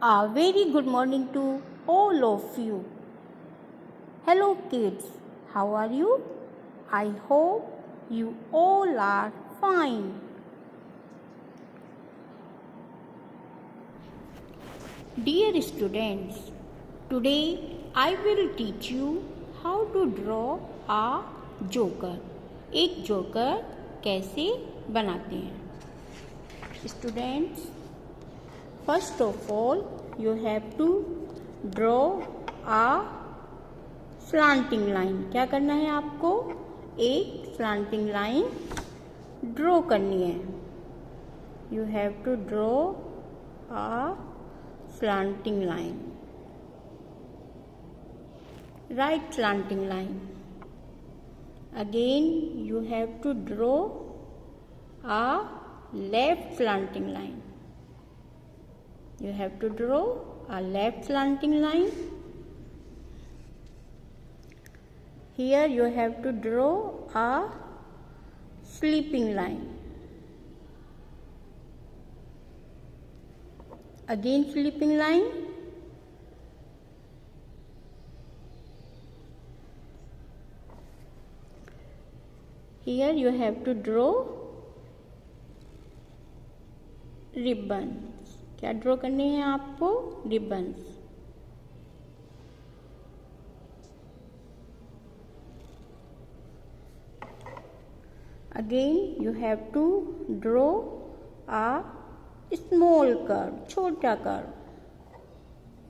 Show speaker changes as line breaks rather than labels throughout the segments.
A very good morning to all of you. Hello, kids. How are you? I hope you all are fine. Dear students, today I will teach you how to draw a joker. एक joker कैसे बनाते हैं? Students, first of all, you have to draw a slanting line. क्या करना है आपको? एक slanting line draw करनी है. You have to draw a slanting line. Right slanting line. Again, you have to draw a left slanting line. You have to draw a left slanting line. Here you have to draw a sleeping line. Again sleeping line. Here you have to draw ribbons. क्या draw करने हैं आपको? Ribbons. Again you have to draw a small curve, छोटा curve.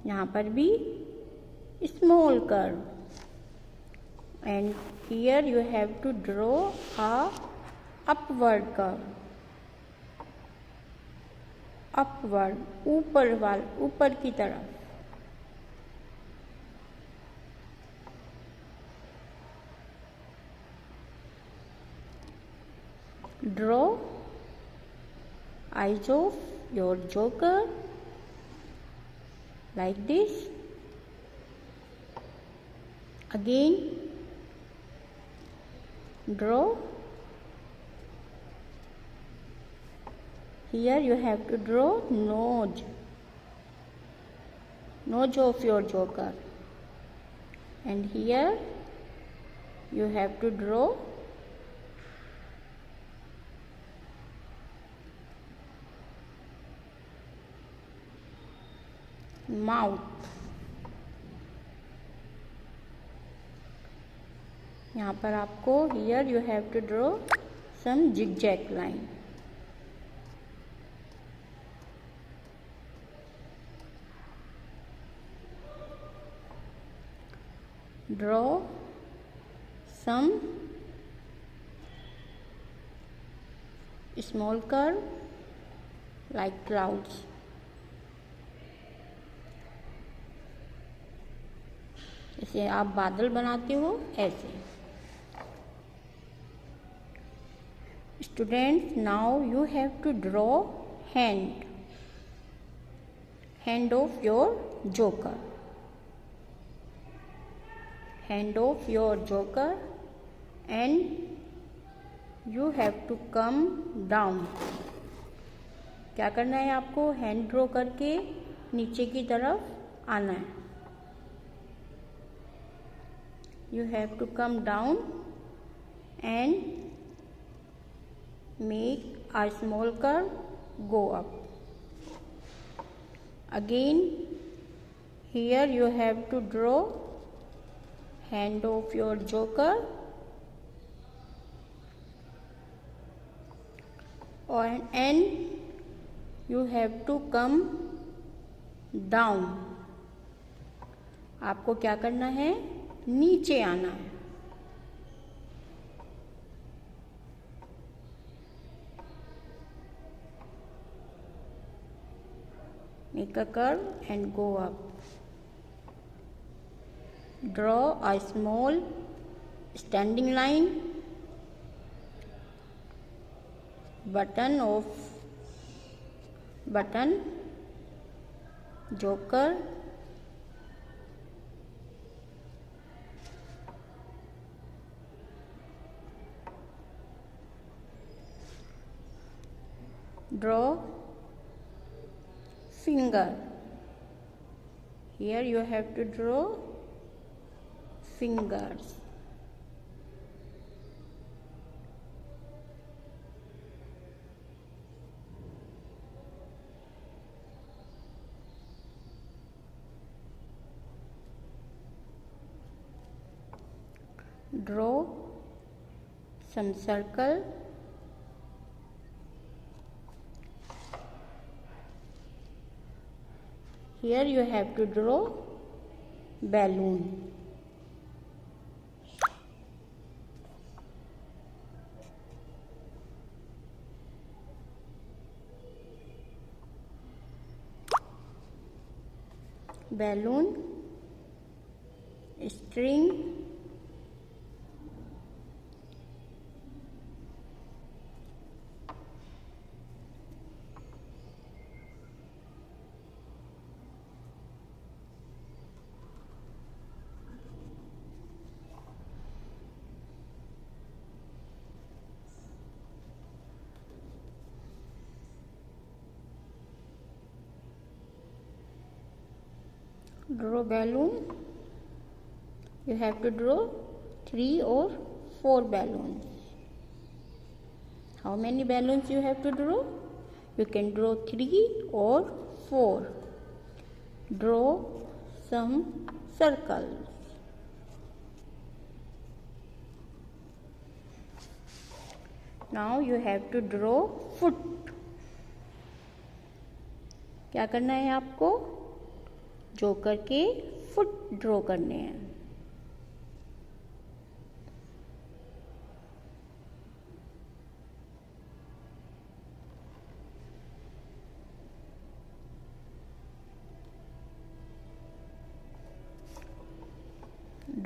यहाँ पर भी small curve. And here you have to draw a upward curve. Upward, ऊपर की तरफ. Draw eyes of your joker like this. Again draw. Here you have to draw nose of your joker, and here you have to draw mouth. यहाँ पर आपको here you have to draw some zigzag line. Draw some small curve like clouds. जैसे आप बादल बनाते हो ऐसे. Students, now you have to draw hand of your joker. Hand of your joker, and you have to come down. क्या करना है आपको? हैंड ड्रॉ करके नीचे की तरफ आना है. You have to come down and make a small curve go up. Again here you have to draw hand of your joker, and you have to come down. आपको क्या करना है? नीचे आना है. Make a curve and go up. Draw a small standing line. Button joker. Draw finger Here you have to draw fingers. Draw some circle. Here you have to draw balloon. Balloon, string, draw balloon. You have to draw 3 or 4 balloons. How many balloons you have to draw? You can draw 3 or 4. Draw some circles. Now you have to draw foot. क्या करना है आपको? Joker के foot draw करने हैं.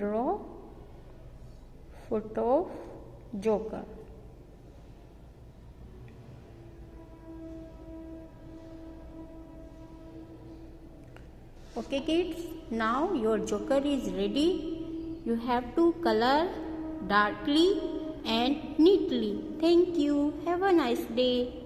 Draw foot of Joker. Okay kids, now your Joker is ready. You have to color darkly and neatly. Thank you. Have a nice day.